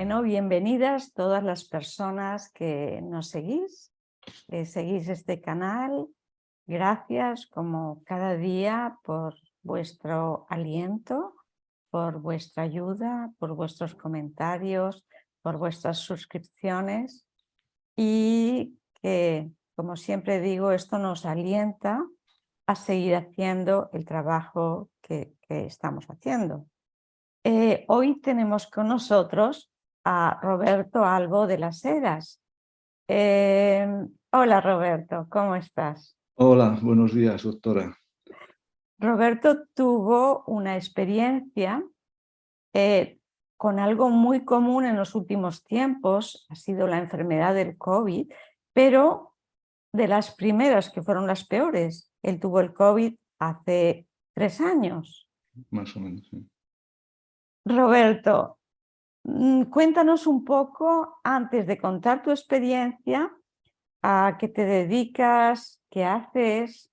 Bueno, bienvenidas todas las personas que nos seguís, que seguís este canal. Gracias como cada día por vuestro aliento, por vuestra ayuda, por vuestros comentarios, por vuestras suscripciones y que, como siempre digo, esto nos alienta a seguir haciendo el trabajo que estamos haciendo. Hoy tenemos con nosotros a Roberto Albo de las Heras. Hola Roberto, ¿cómo estás? Hola, buenos días, doctora. Roberto tuvo una experiencia con algo muy común en los últimos tiempos, ha sido la enfermedad del COVID, pero de las primeras que fueron las peores. Él tuvo el COVID hace 3 años. Más o menos, sí. Roberto, cuéntanos un poco, antes de contar tu experiencia, a qué te dedicas, qué haces.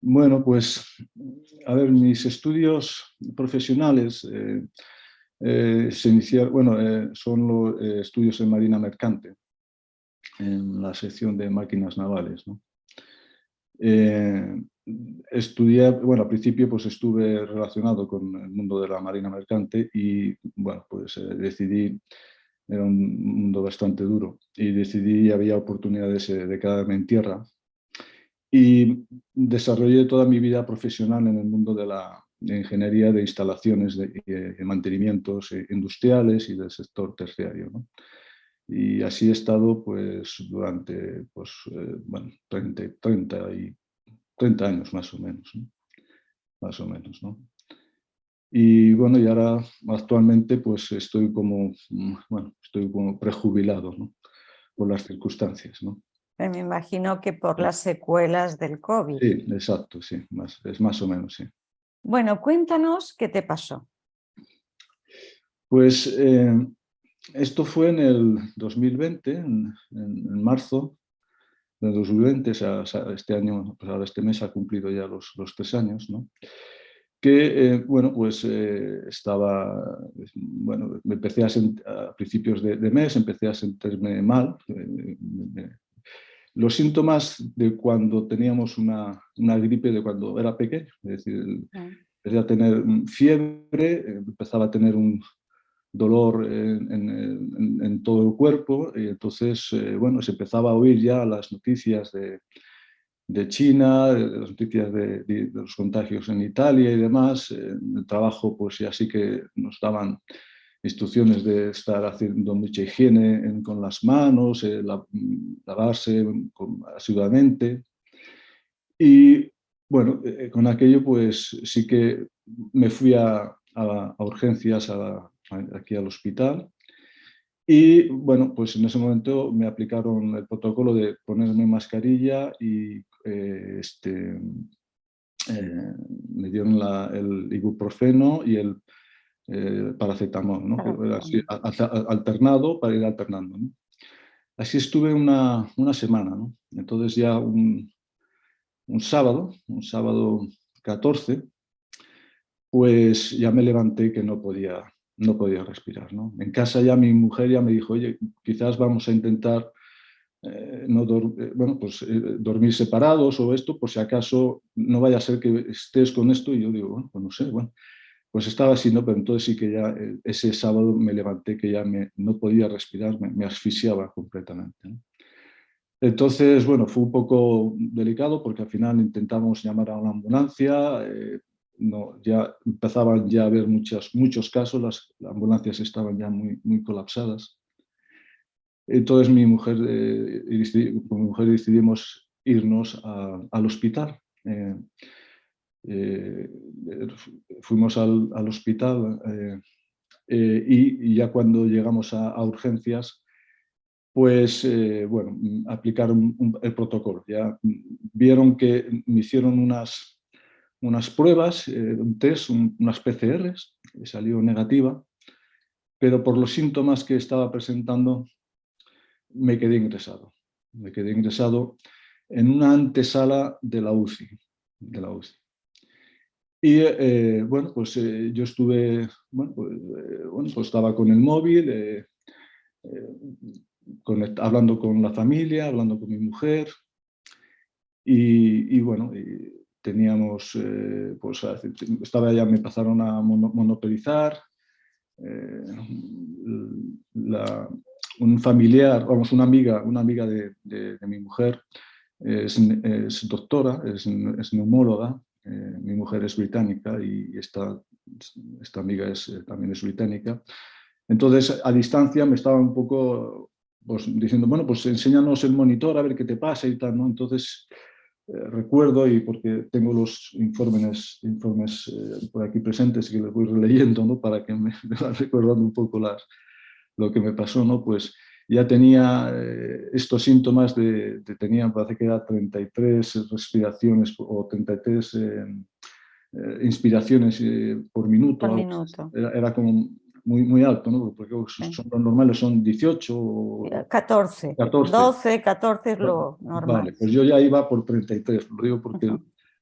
Bueno, pues, a ver, mis estudios profesionales se iniciaron, bueno, son los estudios en Marina Mercante, en la sección de máquinas navales, ¿no? Estudié, bueno, al principio pues estuve relacionado con el mundo de la Marina Mercante y, bueno, pues decidí, era un mundo bastante duro, y decidí, había oportunidades de quedarme en tierra. Y desarrollé toda mi vida profesional en el mundo de la ingeniería de instalaciones de mantenimientos industriales y del sector terciario, ¿no? Y así he estado pues, durante pues, bueno, 30 años más o menos, ¿no? Más o menos, ¿no? Y bueno, y ahora actualmente pues estoy como, bueno, estoy como prejubilado, ¿no? Por las circunstancias, ¿no? Me imagino que por las secuelas del COVID. Sí, exacto, sí, es más o menos, sí. Bueno, cuéntanos qué te pasó. Pues esto fue en el 2020, en marzo de 2020, o sea, este año, pues ahora este mes ha cumplido ya los 3 años, ¿no? Que, bueno, pues estaba, bueno, me empecé a principios de mes, empecé a sentirme mal. Los síntomas de cuando teníamos una gripe de cuando era pequeño, es decir, empecé a tener fiebre, empezaba a tener un dolor en todo el cuerpo, y entonces, bueno, se empezaba a oír ya las noticias de China, de las noticias de los contagios en Italia y demás. En el trabajo, pues ya sí que nos daban instrucciones de estar haciendo mucha higiene con las manos, lavarse asiduamente. Y bueno, con aquello pues sí que me fui a urgencias aquí al hospital. Y bueno, pues en ese momento me aplicaron el protocolo de ponerme mascarilla y me dieron el ibuprofeno y el paracetamol, ¿no? Que era así, alternado para ir alternando, ¿no? Así estuve una semana, ¿no? Entonces ya un sábado 14, pues ya me levanté que no podía respirar, ¿no? En casa ya mi mujer ya me dijo, oye, quizás vamos a intentar bueno, pues, dormir separados o esto, por si acaso no vaya a ser que estés con esto. Y yo digo, bueno, pues no sé, bueno, pues estaba así, ¿no? Pero entonces sí que ya ese sábado me levanté que ya no podía respirar, me asfixiaba completamente, ¿no? Entonces, bueno, fue un poco delicado porque al final intentamos llamar a una ambulancia. No, ya empezaban ya a haber muchos casos, las ambulancias estaban ya muy colapsadas. Entonces con mi mujer decidimos irnos al hospital. Eh, Fuimos al hospital y ya cuando llegamos a urgencias, pues bueno, aplicaron el protocolo. Ya vieron que me hicieron unas pruebas, un test, unas PCRs, que salió negativa, pero por los síntomas que estaba presentando me quedé ingresado. Me quedé ingresado en una antesala de la UCI. Y bueno, pues yo estuve, bueno, pues estaba con el móvil, hablando con la familia, hablando con mi mujer, y bueno, teníamos, pues estaba ya, me pasaron a monopolizar. eh, un familiar, vamos, una amiga de mi mujer es doctora, es neumóloga. Mi mujer es británica y esta amiga también es británica. Entonces, a distancia me estaba un poco pues, diciendo, bueno, pues enséñanos el monitor a ver qué te pasa y tal, ¿no? Entonces, recuerdo, y porque tengo los informes por aquí presentes que los voy releyendo, ¿no? Para que me van recordando un poco lo que me pasó, ¿no? Pues ya tenía estos síntomas tenía, parece que era 33 respiraciones o 33 inspiraciones por minuto. Por minuto. Era como muy alto, ¿no? Porque Sí. los normales son 18 o 14. 14. 12, 14 es lo Vale, normal. pues yo ya iba por 33, lo digo porque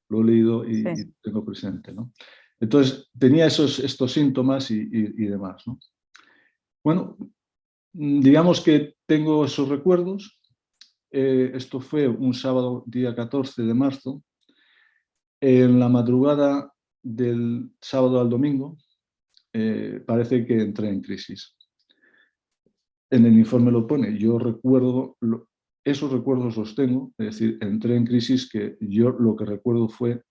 lo he leído y Sí. tengo presente, ¿no? Entonces tenía estos síntomas y demás, ¿no? Bueno, digamos que tengo esos recuerdos. Esto fue un sábado, día 14 de marzo. En la madrugada del sábado al domingo, parece que entré en crisis. En el informe lo pone, yo recuerdo, esos recuerdos los tengo, es decir, entré en crisis que yo lo que recuerdo fue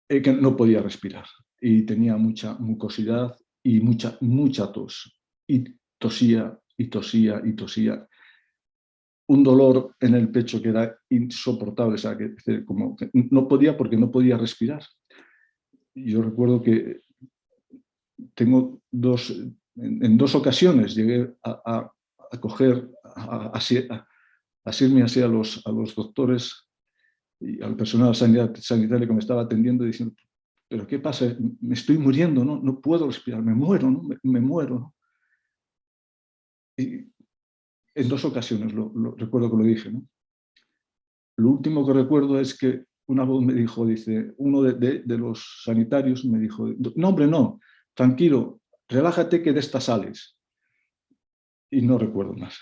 que no podía respirar y tenía mucha mucosidad y mucha tos. Y tosía y tosía y tosía. Un dolor en el pecho que era insoportable, o sea, como que no podía porque no podía respirar. Yo recuerdo que tengo en dos ocasiones llegué a coger, a asirme así a los doctores y al personal sanitario que me estaba atendiendo diciendo, ¿pero qué pasa? Me estoy muriendo, ¿no? No puedo respirar, me muero, ¿no? Me muero, ¿no? Y en dos ocasiones recuerdo que lo dije, ¿no? Lo último que recuerdo es que una voz me dijo, dice, uno de los sanitarios me dijo, no, hombre, no, tranquilo, relájate que de esta sales. Y no recuerdo más,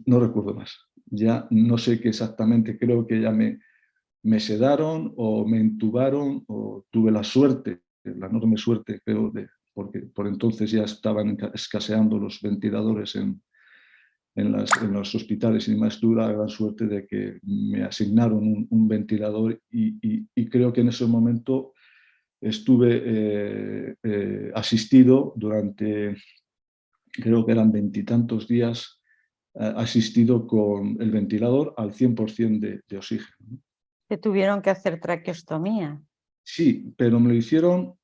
no recuerdo más. Ya no sé qué exactamente, creo que ya me sedaron o me intubaron o tuve la suerte, la enorme suerte, creo, porque por entonces ya estaban escaseando los ventiladores en los hospitales y demás. Tuve la gran suerte de que me asignaron un ventilador y creo que en ese momento estuve asistido durante, creo que eran veintitantos días, asistido con el ventilador al 100% de oxígeno. Que tuvieron que hacer traqueostomía. Sí, pero me lo hicieron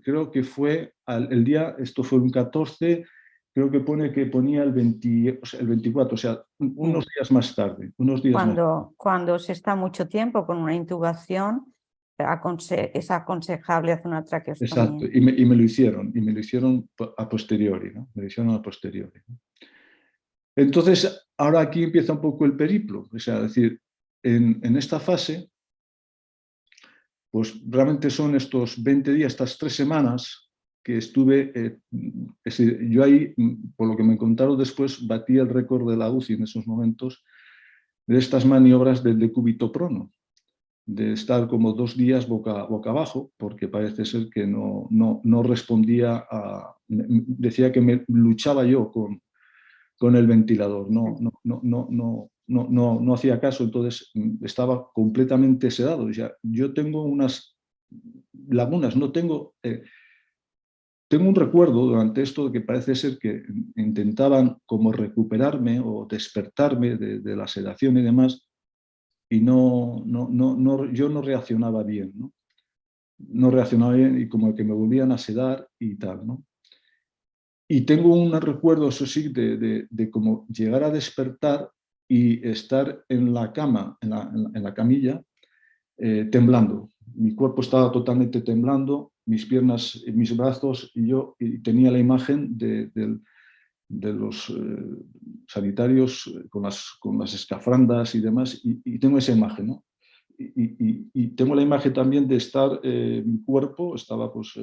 creo que fue el día, esto fue un 14, creo que ponía el 20, o sea, el 24, o sea, unos Sí. días más tarde. Unos días más tarde. Cuando se está mucho tiempo con una intubación, es aconsejable hacer una Exacto, traqueostomía. y me lo hicieron a posteriori, ¿no? Me lo hicieron a posteriori, ¿no? Entonces, ahora aquí empieza un poco el periplo, o sea, es decir, en esta fase, pues realmente son estos 20 días, estas 3 semanas que estuve, es decir, yo ahí, por lo que me contaron después, batí el récord de la UCI en esos momentos de estas maniobras del decúbito prono, de estar como 2 días boca abajo, porque parece ser que no respondía decía que me luchaba yo con el ventilador, no hacía caso, entonces estaba completamente sedado. O sea, yo tengo unas lagunas, no tengo... tengo un recuerdo durante esto que parece ser que intentaban como recuperarme o despertarme de la sedación y demás, y yo no reaccionaba bien, ¿no? No reaccionaba bien y como que me volvían a sedar y tal, ¿no? Y tengo un recuerdo, eso sí, de cómo llegar a despertar y estar en la cama, en la camilla, temblando. Mi cuerpo estaba totalmente temblando, mis piernas, mis brazos, y tenía la imagen de los sanitarios con las escafrandas y demás, y tengo esa imagen, ¿no? y tengo la imagen también de estar, mi cuerpo estaba pues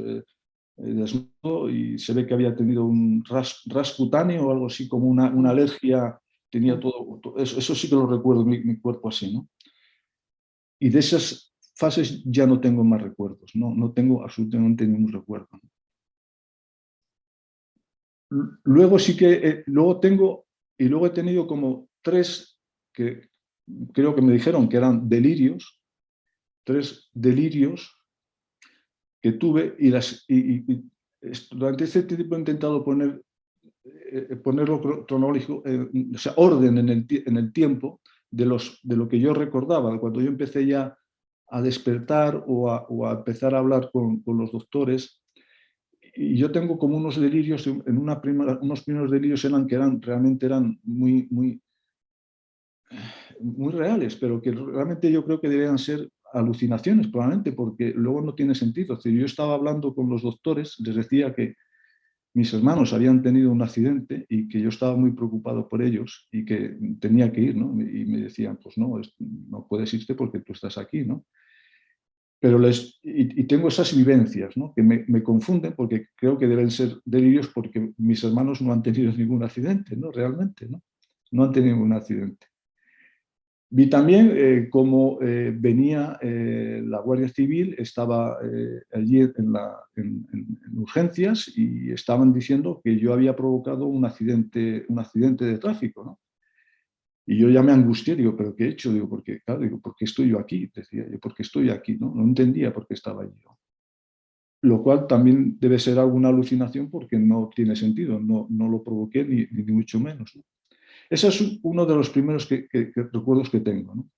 desnudo y se ve que había tenido un ras cutáneo o algo así, como una alergia, tenía todo eso sí que lo recuerdo, mi cuerpo así, ¿no? Y de esas fases ya no tengo más recuerdos, no tengo absolutamente ningún recuerdo. Luego sí que, luego he tenido como 3 que creo que me dijeron que eran delirios, 3 delirios que tuve durante este tiempo he intentado ponerlo cronológico, o sea, orden en el tiempo de lo que yo recordaba, cuando yo empecé ya a despertar o a empezar a hablar con los doctores. Y yo tengo como unos delirios, unos primeros delirios realmente eran muy reales, pero que realmente yo creo que deberían ser alucinaciones, probablemente, porque luego no tiene sentido. Es decir, yo estaba hablando con los doctores, les decía que mis hermanos habían tenido un accidente y que yo estaba muy preocupado por ellos y que tenía que ir, ¿no? Y me decían, pues no, no puedes irte porque tú estás aquí, ¿no? Pero tengo esas vivencias, ¿no? Que me confunden porque creo que deben ser delirios porque mis hermanos no han tenido ningún accidente, ¿no? Realmente, ¿no? No han tenido ningún accidente. Vi también cómo venía la Guardia Civil, estaba allí en urgencias y estaban diciendo que yo había provocado un accidente de tráfico, ¿no? Y yo ya me angustié, digo, ¿pero qué he hecho? Digo, porque, claro, digo, ¿por qué estoy yo aquí? Decía yo, ¿por qué estoy aquí? No, no entendía por qué estaba allí yo. Lo cual también debe ser alguna alucinación porque no tiene sentido, no lo provoqué ni mucho menos, ¿no? Ese es uno de los primeros recuerdos que tengo, ¿no?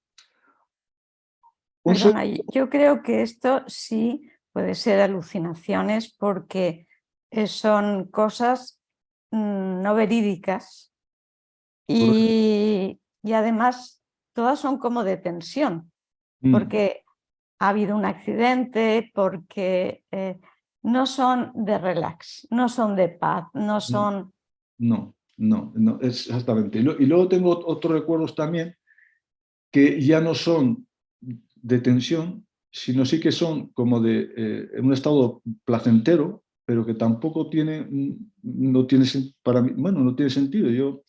Perdona, yo creo que esto sí puede ser alucinaciones porque son cosas no verídicas y además todas son como de tensión, porque ha habido un accidente, porque no son de relax, no son de paz, no son... No, exactamente. Y luego tengo otros recuerdos también que ya no son de tensión, sino sí que son como de un estado placentero, pero que tampoco no tiene, para mí, bueno, no tiene sentido.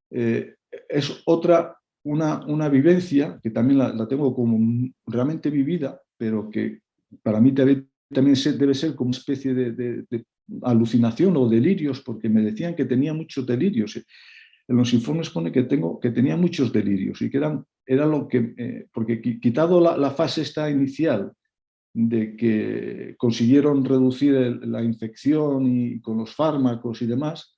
Es una vivencia que también la tengo como realmente vivida, pero que para mí también debe ser como una especie de alucinación o delirios, porque me decían que tenía muchos delirios. En los informes pone que tenía muchos delirios y que era lo que, porque quitado la fase esta inicial de que consiguieron reducir la infección y con los fármacos y demás,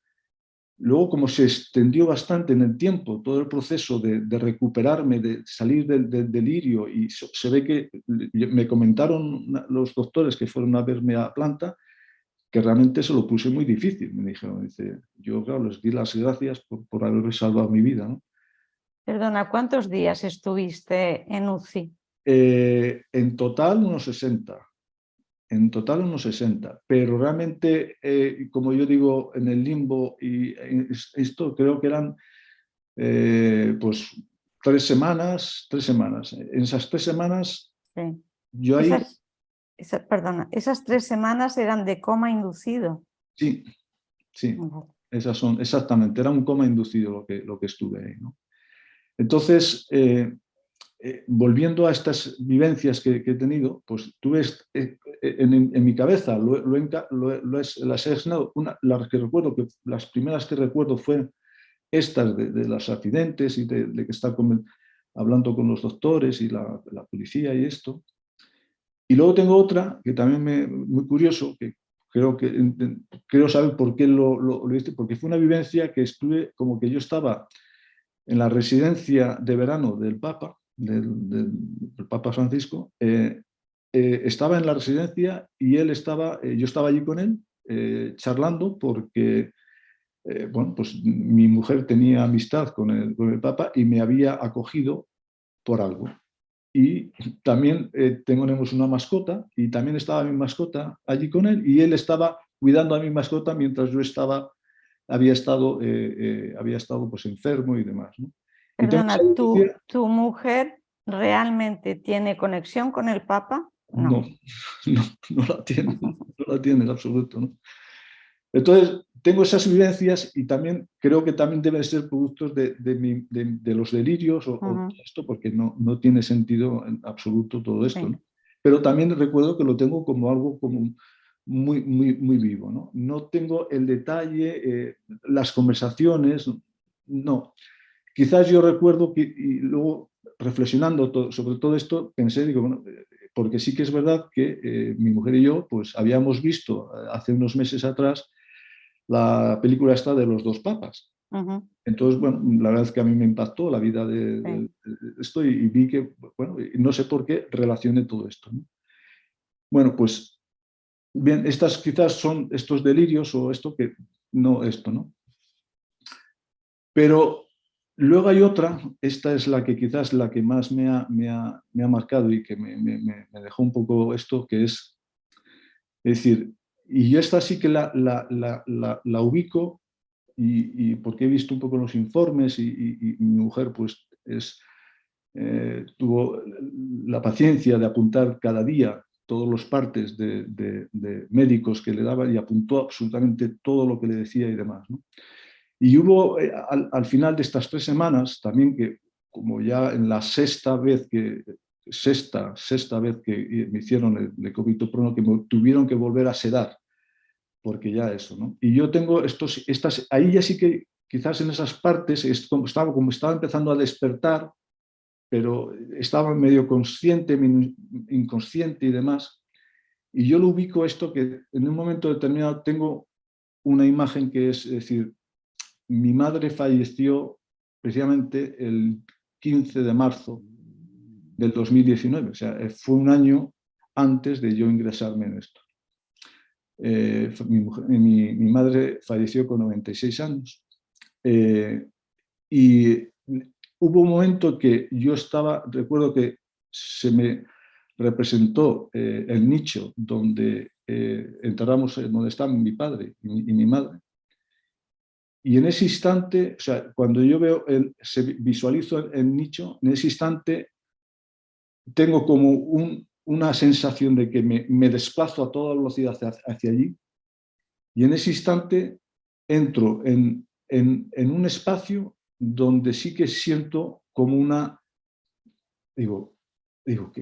luego como se extendió bastante en el tiempo todo el proceso de recuperarme, de salir del delirio y se ve que me comentaron los doctores que fueron a verme a planta que realmente se lo puse muy difícil, me dijeron. Dice, yo claro, les di las gracias por haberme salvado mi vida, ¿no? Perdona, ¿cuántos días estuviste en UCI? En total unos 60, pero realmente, como yo digo, en el limbo y esto creo que eran pues 3 semanas. En esas 3 semanas Sí. yo ahí, Perdona, esas 3 semanas eran de coma inducido. sí, esas son, exactamente, era un coma inducido lo que estuve ahí, ¿no? Entonces, volviendo a estas vivencias que he tenido, pues tú ves en mi cabeza, las he asignado, las primeras que recuerdo fueron estas de los accidentes y de que estar hablando con los doctores y la policía y esto. Y luego tengo otra que también muy curioso, que creo saber por qué lo hice, porque fue una vivencia que estuve como que yo estaba en la residencia de verano del Papa, del Papa Francisco. Estaba en la residencia y yo estaba allí con él charlando porque bueno, pues mi mujer tenía amistad con el Papa y me había acogido por algo. Y también tenemos una mascota y también estaba mi mascota allí con él y él estaba cuidando a mi mascota mientras yo había estado pues enfermo y demás, ¿no? Y tengo esa Perdona, vivencia, tu mujer realmente tiene conexión con el Papa? No, no la tiene, no la tiene en absoluto, ¿no? Entonces, tengo esas vivencias y también creo que también deben ser productos de los delirios o todo esto, porque no tiene sentido en absoluto todo esto, ¿no? Pero también recuerdo que lo tengo como algo como muy vivo, ¿no? No tengo el detalle, las conversaciones, no. Quizás yo recuerdo que, y luego reflexionando sobre todo esto, pensé, digo, bueno, porque sí que es verdad que mi mujer y yo pues habíamos visto hace unos meses atrás la película esta de los dos papas. Entonces, bueno, la verdad es que a mí me impactó la vida de esto y vi que, bueno, no sé por qué relacioné todo esto, ¿no? Bueno, pues bien, estas quizás son estos delirios o esto que no, esto, ¿no? Pero luego hay otra, esta es la que quizás la que más me ha marcado y que me dejó un poco esto, que es decir, y yo esta sí que la ubico y porque he visto un poco los informes y mi mujer pues tuvo la paciencia de apuntar cada día todos los partes de médicos que le daban y apuntó absolutamente todo lo que le decía y demás, ¿no? Y hubo al final de estas 3 semanas también que, como ya en la sexta vez que me hicieron el ecopitoprono, que me tuvieron que volver a sedar, porque ya eso, ¿no? Y yo tengo ahí ya sí que quizás en esas partes como estaba empezando a despertar, pero estaba medio consciente, inconsciente y demás. Y yo lo ubico esto que en un momento determinado tengo una imagen que es decir, mi madre falleció precisamente el 15 de marzo del 2019, o sea, fue un año antes de yo ingresarme en esto. Mi madre falleció con 96 años y hubo un momento que yo recuerdo que se me representó el nicho donde enterramos, donde están mi padre y mi madre. Y en ese instante, o sea, cuando yo visualizo el nicho, en ese instante tengo como una sensación de que me desplazo a toda velocidad hacia allí y en ese instante entro en un espacio donde sí que siento como digo,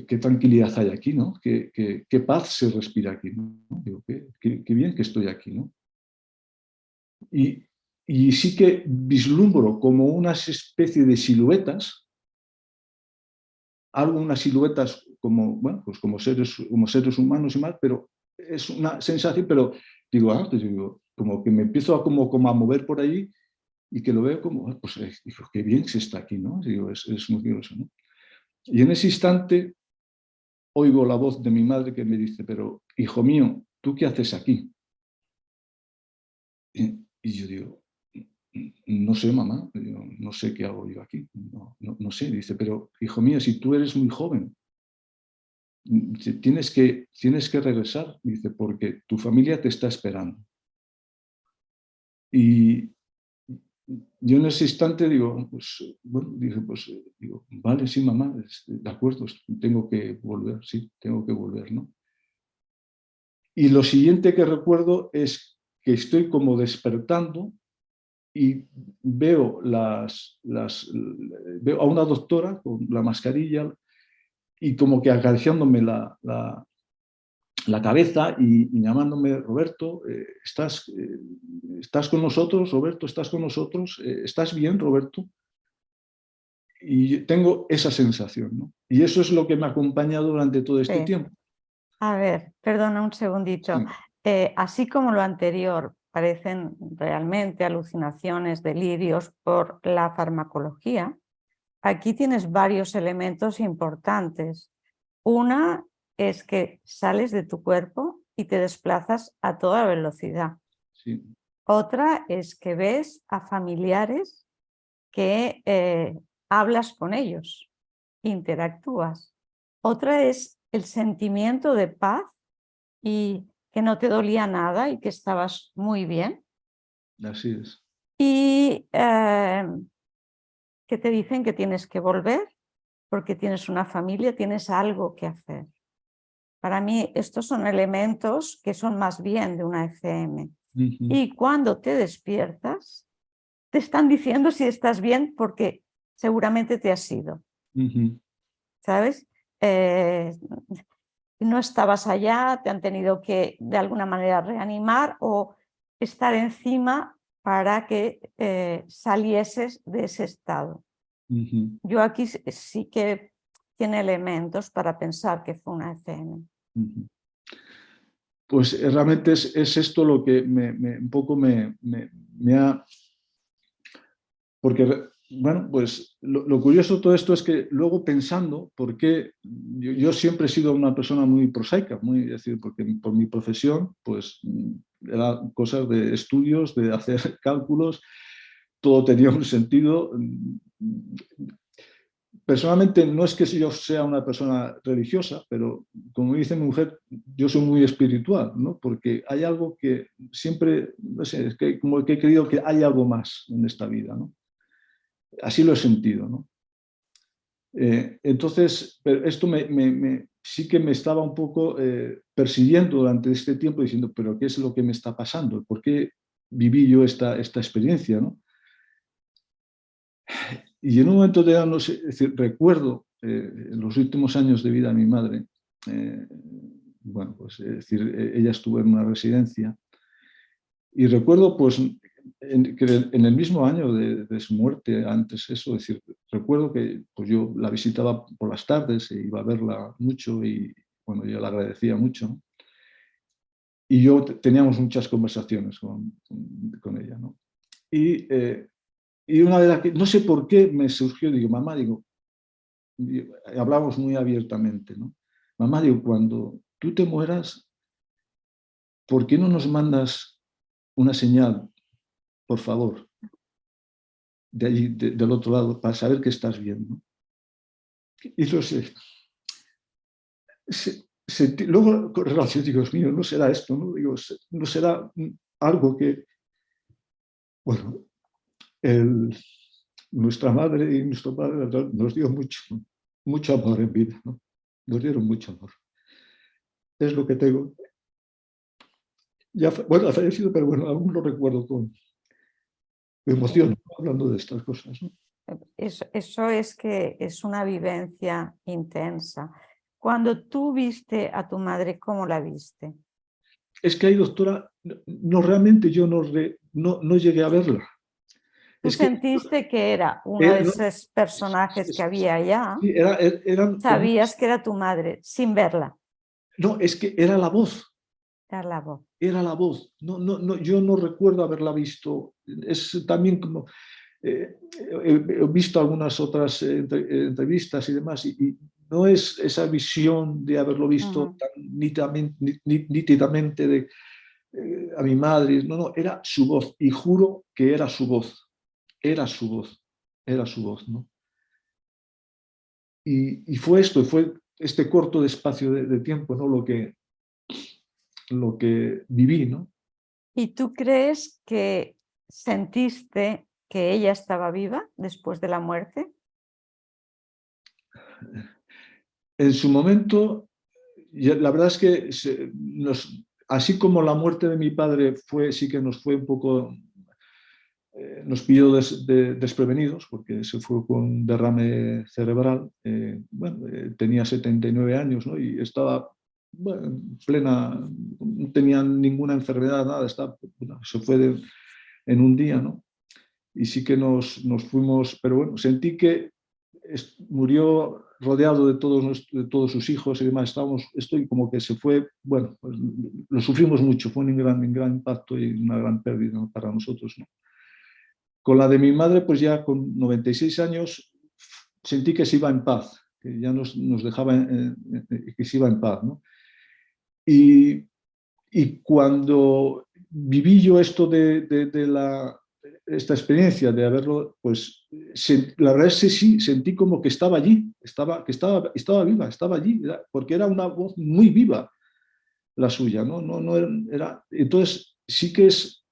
qué tranquilidad hay aquí, ¿no? Qué paz se respira aquí, ¿no? Digo, qué bien que estoy aquí, ¿no? Y sí que vislumbro como unas especie de siluetas, unas siluetas como, bueno, pues como seres humanos y más, pero es una sensación, pero digo, pues digo, como que me empiezo como a mover por allí y que lo veo como, pues digo, qué bien se está aquí, ¿no? Digo, es muy curioso, ¿no? Y en ese instante oigo la voz de mi madre que me dice, pero hijo mío, ¿tú qué haces aquí? Y yo digo, no sé, mamá, no sé qué hago yo aquí, no sé. Dice, pero hijo mío, si tú eres muy joven, tienes que regresar, dice, porque tu familia te está esperando. Y yo en ese instante digo, pues, bueno, digo, vale, sí, mamá, de acuerdo, tengo que volver, sí, tengo que volver, ¿no? Y lo siguiente que recuerdo es que estoy como despertando y veo veo a una doctora con la mascarilla y como que acariciándome la cabeza y llamándome, Roberto, ¿estás con nosotros, Roberto? ¿Estás con nosotros? ¿Estás bien, Roberto? Y tengo esa sensación, ¿no? Y eso es lo que me ha acompañado durante todo este tiempo. A ver, perdona un segundito. Sí. Así como lo anterior parecen realmente alucinaciones, delirios por la farmacología, aquí tienes varios elementos importantes. Una es que sales de tu cuerpo y te desplazas a toda velocidad. Sí. Otra es que ves a familiares que hablas con ellos, interactúas. Otra es el sentimiento de paz y que no te dolía nada y que estabas muy bien. Así es. Y que te dicen que tienes que volver porque tienes una familia, tienes algo que hacer. Para mí estos son elementos que son más bien de una FM. Y cuando te despiertas, te están diciendo si estás bien porque seguramente te has ido. ¿Sabes? No estabas allá, te han tenido que de alguna manera reanimar o estar encima para que salieses de ese estado. Yo aquí sí que tiene elementos para pensar que fue una FM. Pues realmente es esto lo que un poco me ha... Porque, bueno, pues lo curioso de todo esto es que luego pensando, porque yo siempre he sido una persona muy prosaica, es decir, porque por mi profesión, pues eran cosas de estudios, de hacer cálculos, todo tenía un sentido. Personalmente no es que yo sea una persona religiosa, pero como dice mi mujer, yo soy muy espiritual, ¿no? Porque hay algo que siempre, no sé, es que como que he creído que hay algo más en esta vida, ¿no? Así lo he sentido, ¿no? Entonces, pero esto sí que me estaba un poco persiguiendo durante este tiempo diciendo, pero ¿qué es lo que me está pasando? ¿Por qué viví yo esta experiencia, ¿no? Y en un momento de no sé, es decir, recuerdo en los últimos años de vida de mi madre, bueno, pues es decir, ella estuvo en una residencia y recuerdo pues que en el mismo año de su muerte, antes eso, es decir, recuerdo que pues yo la visitaba por las tardes e iba a verla mucho y bueno, yo la agradecía mucho, ¿no? Y yo teníamos muchas conversaciones con ella, ¿no? Y una de las que, no sé por qué me surgió, digo, mamá, digo, hablamos muy abiertamente, ¿no? Mamá, digo, cuando tú te mueras, ¿por qué no nos mandas una señal, por favor, de allí, del otro lado, para saber que estás bien, ¿no? Y lo sé. Luego, con relación, digo, Dios mío, no será esto, ¿no? Digo, no será algo que, bueno, nuestra madre y nuestro padre nos dio mucho amor en vida, ¿no? Nos dieron mucho amor. Es lo que tengo. Ya, bueno, ha fallecido, pero bueno, aún lo recuerdo con emoción, hablando de estas cosas, ¿no? Eso es que es una vivencia intensa. Cuando tú viste a tu madre, ¿cómo la viste? Es que ahí, doctora, no realmente yo no llegué a verla. ¿Tú Es que sentiste que era uno de no, esos personajes que había allá? sí, eran como, Sabías que era tu madre, sin verla. no, es que era la voz. Era la voz. Era la voz. No, yo no recuerdo haberla visto. Es también como... he visto algunas otras entrevistas y demás, y no es esa visión de haberlo visto tan nítidamente de, a mi madre, no, era su voz, y juro que era su voz, era su voz, era su voz, ¿no? Y fue esto, fue este corto espacio de tiempo, ¿no? Lo que viví, ¿no? ¿Y tú crees que sentiste que ella estaba viva después de la muerte? En su momento, la verdad es que así como la muerte de mi padre sí que nos fue un poco, nos pilló desprevenidos, porque se fue con un derrame cerebral. Bueno, tenía 79 años, ¿no? Y estaba, bueno, plena, no tenía ninguna enfermedad, nada, se fue en un día, ¿no? Y sí que nos fuimos, pero bueno, sentí que murió rodeado de todos sus hijos y demás. Estoy como que se fue, bueno, pues lo sufrimos mucho, fue un gran impacto y una gran pérdida, ¿no?, para nosotros, ¿no? Con la de mi madre, pues ya con 96 años, sentí que se iba en paz, que ya nos dejaba, que se iba en paz, ¿no? Y cuando viví yo esto esta experiencia de haberlo, pues la verdad es que sí, sentí como que estaba allí, estaba viva, estaba allí, porque era una voz muy viva la suya, ¿no? Entonces sí que es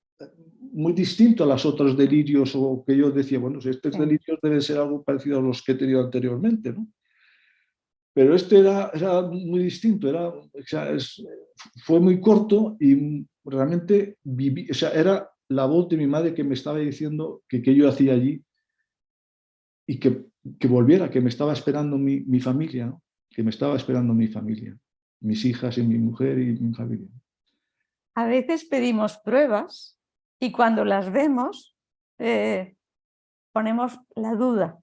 muy distinto a los otros delirios, o que yo decía, bueno, estos delirios deben ser algo parecido a los que he tenido anteriormente, ¿no? pero este era muy distinto, o sea, fue muy corto y realmente viví, o sea, era la voz de mi madre que me estaba diciendo que yo hacía allí y que volviera, que me estaba esperando mi familia, ¿no? Que me estaba esperando mi familia, mis hijas y mi mujer y mi familia. A veces pedimos pruebas y cuando las vemos ponemos la duda,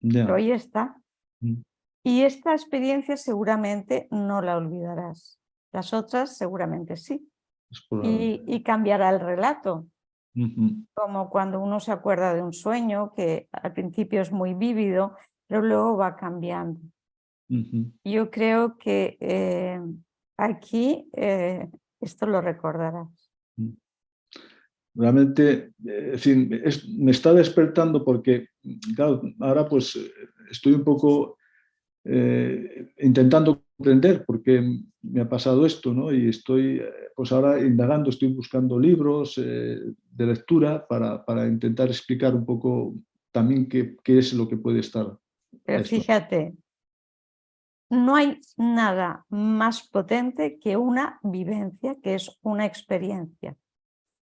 pero Ya. ahí está. Mm. Y esta experiencia seguramente no la olvidarás. Las otras seguramente sí. Es probable. Y cambiará el relato, Ujú, como cuando uno se acuerda de un sueño que al principio es muy vívido, pero luego va cambiando. ujú. Yo creo que aquí esto lo recordarás. Mm. Realmente, en fin, me está despertando porque, claro, ahora pues estoy un poco intentando comprender por qué me ha pasado esto, ¿no? Y estoy, pues ahora indagando, estoy buscando libros de lectura para intentar explicar un poco también qué es lo que puede estar Pero esto. fíjate, no hay nada más potente que una vivencia, que es una experiencia.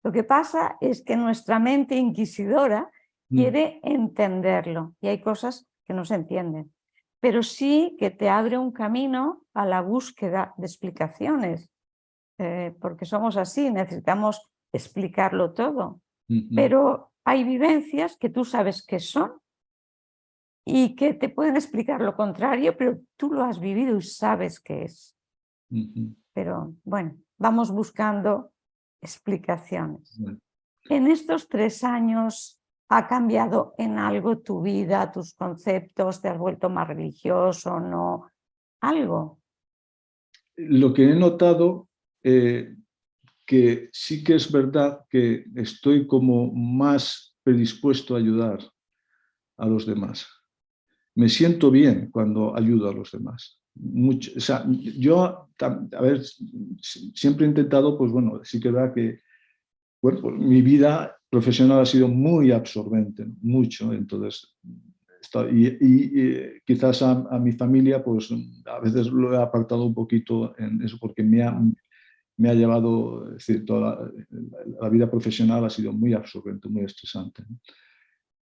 Lo que pasa es que nuestra mente inquisidora Mm, quiere entenderlo y hay cosas que no se entienden, pero sí que te abre un camino a la búsqueda de explicaciones, porque somos así, necesitamos explicarlo todo, ujú, pero hay vivencias que tú sabes que son y que te pueden explicar lo contrario, pero tú lo has vivido y sabes qué es. ujú. Pero bueno, vamos buscando explicaciones. Bueno. En estos 3 años, ¿ha cambiado en algo tu vida, tus conceptos? ¿Te has vuelto más religioso? ¿No? ¿Algo? Lo que he notado, que sí que es verdad que estoy como más predispuesto a ayudar a los demás. Me siento bien cuando ayudo a los demás. Mucho, o sea, yo, a ver, siempre he intentado, pues bueno, sí que es verdad que, bueno, pues mi vida profesional ha sido muy absorbente, ¿no? Mucho, entonces, quizás a mi familia, pues a veces lo he apartado un poquito en eso, porque me ha llevado, es decir, toda la vida profesional ha sido muy absorbente, muy estresante, ¿no?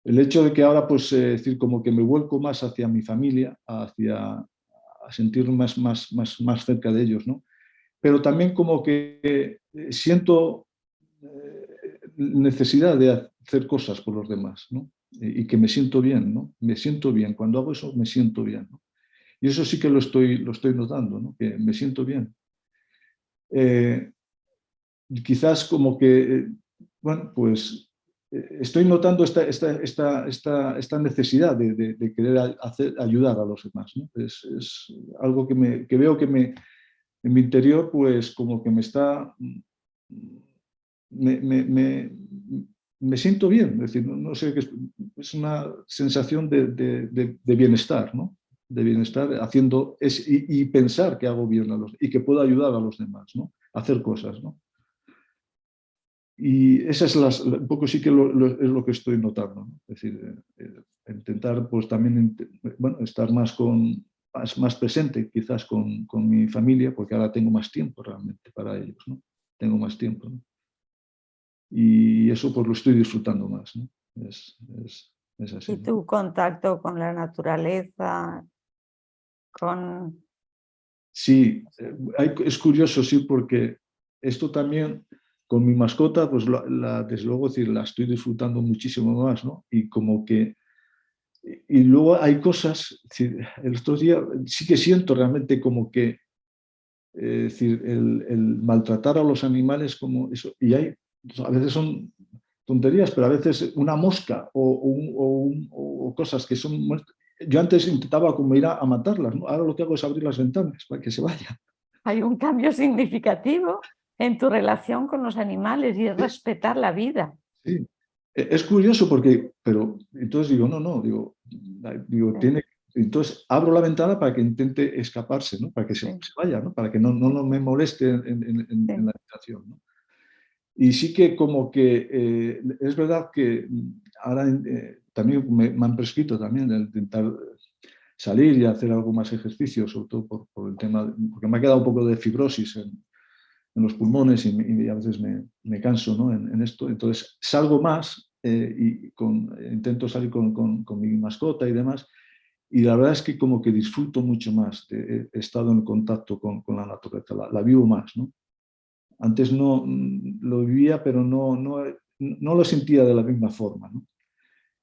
El hecho de que ahora, pues, decir, como que me vuelco más hacia mi familia, a sentirme más cerca de ellos, ¿no? Pero también como que siento necesidad de hacer cosas por los demás, ¿no? Y que me siento bien, ¿no? Me siento bien. Cuando hago eso, me siento bien, ¿no? Y eso sí que lo estoy notando, ¿no? Que me siento bien. Eh, Quizás como que, bueno, pues estoy notando esta necesidad de querer ayudar a los demás, ¿no? Es algo que veo en mi interior, pues como que me está, me, me, me, me siento bien, es decir, no sé, es una sensación de bienestar, ¿no? De bienestar haciendo, y pensar que hago bien y que puedo ayudar a los demás, ¿no? A hacer cosas, ¿no? Y esa es un poco sí que es lo que estoy notando, ¿no? Es decir, intentar pues también bueno, estar más presente quizás con mi familia, porque ahora tengo más tiempo realmente para ellos, ¿no? Tengo más tiempo, ¿no? Y eso pues lo estoy disfrutando más, ¿no? Es así, ¿Y ¿no? tu contacto con la naturaleza, con... Sí, es curioso, sí, porque esto también con mi mascota, pues desde luego decir, la estoy disfrutando muchísimo más, ¿no? Y como que y luego hay cosas, el otro día sí que siento realmente como que, decir, el maltratar a los animales como eso, y a veces son tonterías, pero a veces una mosca o cosas que son... Yo antes intentaba como ir a matarlas, ¿no? Ahora lo que hago es abrir las ventanas para que se vayan. Hay un cambio significativo en tu relación con los animales y es Sí, respetar la vida. sí. Es curioso porque, pero entonces digo, no, digo, Sí, entonces abro la ventana para que intente escaparse, ¿no? Para que se sí, vaya, ¿no? Para que no me moleste en sí. la habitación, ¿no? Y sí que como que es verdad que ahora también me han prescrito también el intentar salir y hacer algo más ejercicio, sobre todo por el tema, porque me ha quedado un poco de fibrosis en los pulmones y a veces me canso, ¿no? en esto. Entonces salgo más intento salir con mi mascota y demás, y la verdad es que como que disfruto mucho más. He estado en contacto con la naturaleza, la vivo más, ¿no? Antes no lo vivía, pero no lo sentía de la misma forma, ¿no?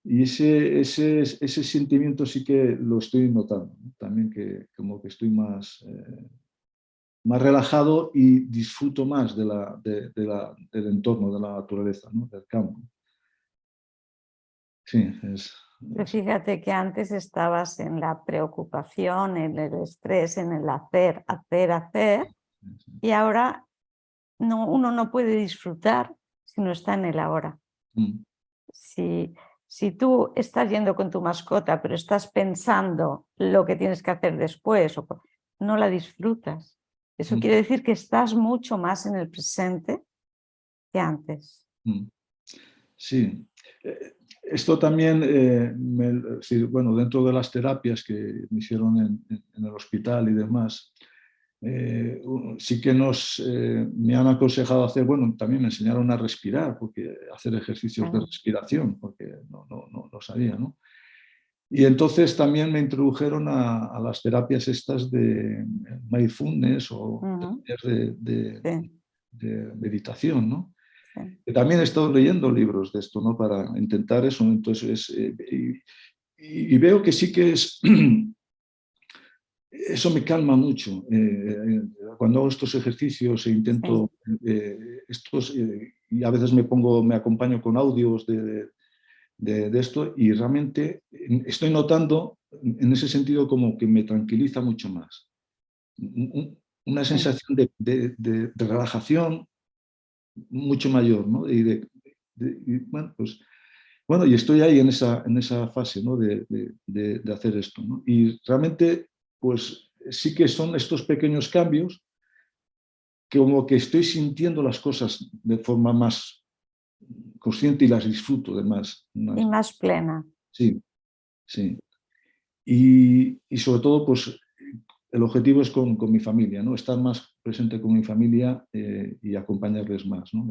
Y ese sentimiento sí que lo estoy notando, ¿no? También que como que estoy más relajado y disfruto más del entorno, de la naturaleza, ¿no? Del campo. Sí, Pero fíjate que antes estabas en la preocupación, en el estrés, en el hacer, y ahora uno no puede disfrutar si no está en el ahora. Si tú estás yendo con tu mascota, pero estás pensando lo que tienes que hacer después, no la disfrutas. Eso quiere decir que estás mucho más en el presente que antes. Sí. Esto también, sí, bueno, dentro de las terapias que me hicieron en el hospital y demás, sí que me han aconsejado hacer, bueno, también me enseñaron a respirar, porque hacer ejercicios de respiración, porque no sabía, ¿no? Y entonces también me introdujeron a las terapias estas de mindfulness o de meditación, ¿no? Sí. Que también he estado leyendo libros de esto, ¿no? Para intentar eso. Entonces, y veo que sí que eso me calma mucho. Cuando hago estos ejercicios e intento y a veces me acompaño con audios de esto, y realmente estoy notando en ese sentido como que me tranquiliza mucho más. Una sensación de relajación mucho mayor, ¿no? Bueno, pues, bueno, y estoy ahí en esa fase, ¿no? de hacer esto, ¿no? Y realmente, pues sí que son estos pequeños cambios que como que estoy sintiendo las cosas de forma más consciente y las disfruto de más. Y más plena. Sí, sí. Y sobre todo, pues el objetivo es con mi familia, ¿no? Estar más presente con mi familia y acompañarles más, ¿no?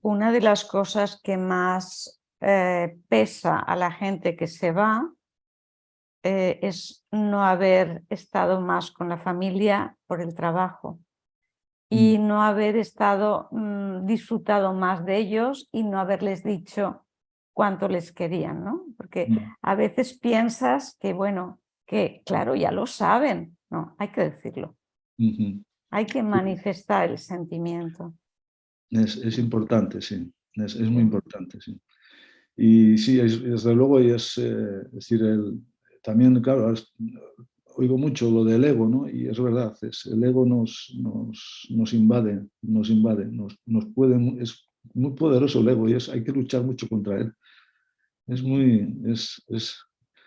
Una de las cosas que más pesa a la gente que se va es no haber estado más con la familia por el trabajo y no haber disfrutado más de ellos y no haberles dicho cuánto les querían, ¿no? Porque a veces piensas que, bueno, que claro, ya lo saben. No, hay que decirlo. Hay que manifestar el sentimiento. Es importante, sí. Es muy importante, sí. Y sí, desde luego, y es decir, también, claro, oigo mucho lo del ego, ¿no? Y es verdad, el ego nos invade, es muy poderoso el ego y hay que luchar mucho contra él.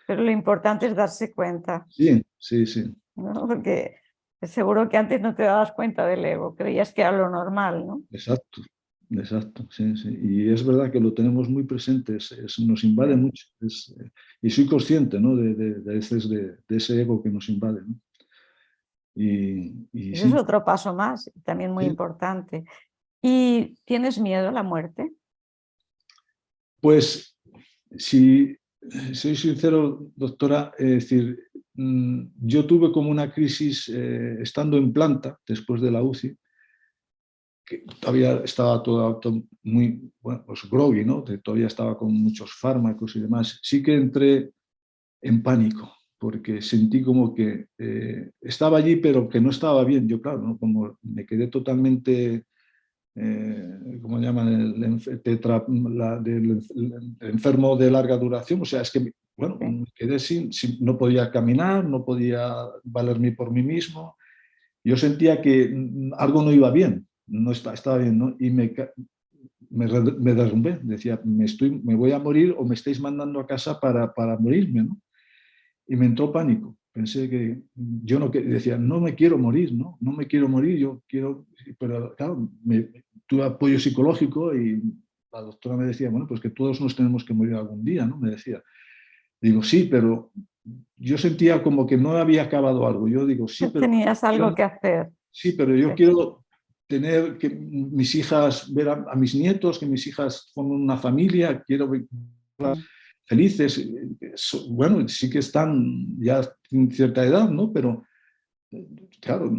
Pero lo importante es darse cuenta. Sí, sí, sí. ¿No? Porque seguro que antes no te dabas cuenta del ego, creías que era lo normal, ¿no? Exacto, exacto, sí, sí. Y es verdad que lo tenemos muy presente, nos invade mucho. Y soy consciente, ¿no? de ese ego que nos invade, ¿no? Y Ese es sí, otro paso más, también muy sí. importante. ¿Y tienes miedo a la muerte? Pues, si soy sincero, doctora, es decir, yo tuve como una crisis estando en planta después de la UCI, que todavía estaba todo muy, bueno, pues groggy, ¿no? Todavía estaba con muchos fármacos y demás. Sí que entré en pánico, porque sentí como que estaba allí, pero que no estaba bien. Yo, claro, ¿no? Como me quedé totalmente, ¿cómo llaman? Del enfermo de larga duración. O sea, es que, bueno, me quedé no podía caminar, no podía valerme por mí mismo. Yo sentía que algo no iba bien, no estaba bien, ¿no? Y me derrumbé, decía, me voy a morir o me estáis mandando a casa para morirme, ¿no? Y me entró pánico. Pensé que yo no decía, no me quiero morir, ¿no? No me quiero morir, yo quiero, pero claro, tuve apoyo psicológico y la doctora me decía, bueno, pues que todos nos tenemos que morir algún día, ¿no? Me decía. Digo, sí, pero yo sentía como que no había acabado algo. Yo digo, sí, pero Tenías algo que hacer. sí, pero yo Sí. quiero tener que mis hijas, ver a mis nietos, que mis hijas formen una familia, quiero verlas felices. Bueno, sí que están ya en cierta edad, ¿no? Pero claro,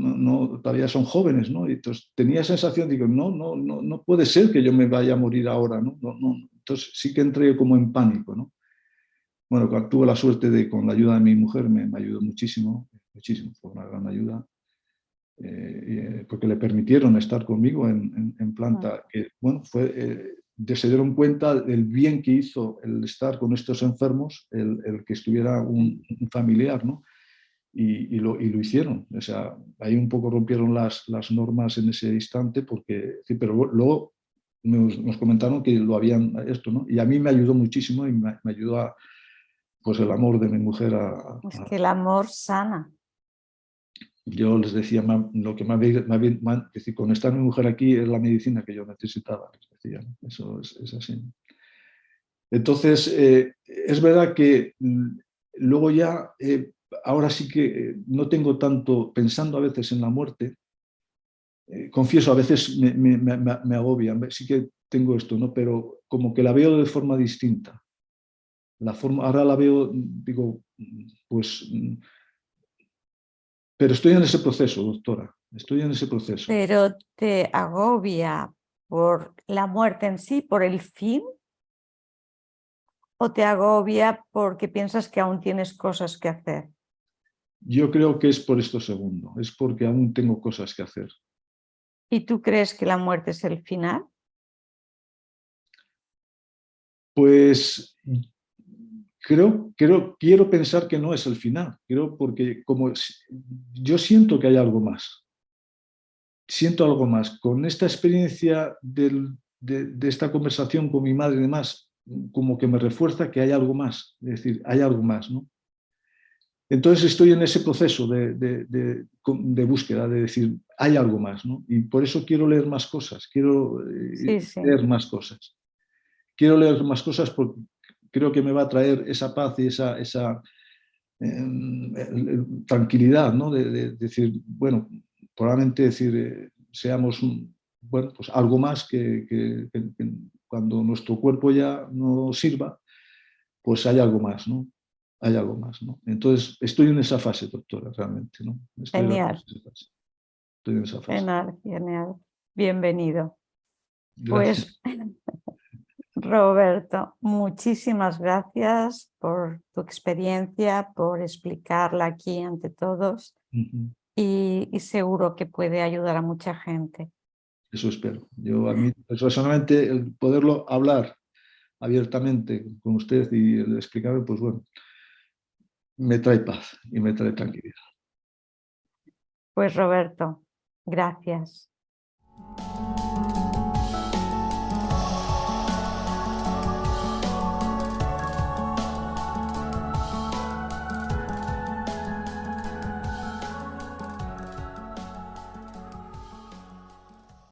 todavía son jóvenes, ¿no? Y entonces tenía esa sensación, digo, no puede ser que yo me vaya a morir ahora, ¿no? Entonces sí que entré como en pánico, ¿no? Bueno, tuve la suerte de, con la ayuda de mi mujer, me ayudó muchísimo, muchísimo, fue una gran ayuda, porque le permitieron estar conmigo en planta, que, bueno, se dieron cuenta del bien que hizo el estar con estos enfermos, el que estuviera un familiar, ¿no? Y lo hicieron. O sea, ahí un poco rompieron las normas en ese instante, porque, sí, pero luego nos comentaron que lo habían esto, ¿no? Y a mí me ayudó muchísimo y me ayudó a, pues el amor de mi mujer Es que el amor sana. yo les decía, lo que es decir, con estar mi mujer aquí es la medicina que yo necesitaba, les decía, ¿no? Eso es así. Entonces, es verdad que luego ya, ahora sí que no tengo tanto, pensando a veces en la muerte, confieso, a veces me agobia, sí que tengo esto, ¿no? Pero como que la veo de forma distinta. Ahora la veo, digo, pues, pero estoy en ese proceso, doctora, estoy en ese proceso. Pero te agobia por la muerte en sí, por el fin, o te agobia porque piensas que aún tienes cosas que hacer. Yo creo que es por esto segundo, es porque aún tengo cosas que hacer. ¿Y tú crees que la muerte es el final? Pues quiero pensar que no es el final, porque como yo siento que hay algo más, siento algo más. Con esta experiencia de esta conversación con mi madre y demás, como que me refuerza que hay algo más, es decir, hay algo más, ¿no? Entonces estoy en ese proceso de búsqueda, de decir, hay algo más, ¿no? Y por eso quiero leer más cosas, quiero Sí, sí. leer más cosas. Quiero leer más cosas porque creo que me va a traer esa paz y esa tranquilidad, ¿no? De decir, bueno, probablemente decir, seamos bueno, pues algo más que cuando nuestro cuerpo ya no sirva, pues hay algo más, ¿no? Hay algo más, ¿no? Entonces, estoy en esa fase, doctora, realmente, ¿no? Estoy en Genial, esa fase. Estoy en esa fase. genial, genial. Bienvenido. Gracias. Pues, Roberto, muchísimas gracias por tu experiencia, por explicarla aquí ante todos y seguro que puede ayudar a mucha gente. Eso espero. Yo a mí personalmente el poderlo hablar abiertamente con usted y el explicarme, pues bueno, me trae paz y me trae tranquilidad. Pues Roberto, gracias.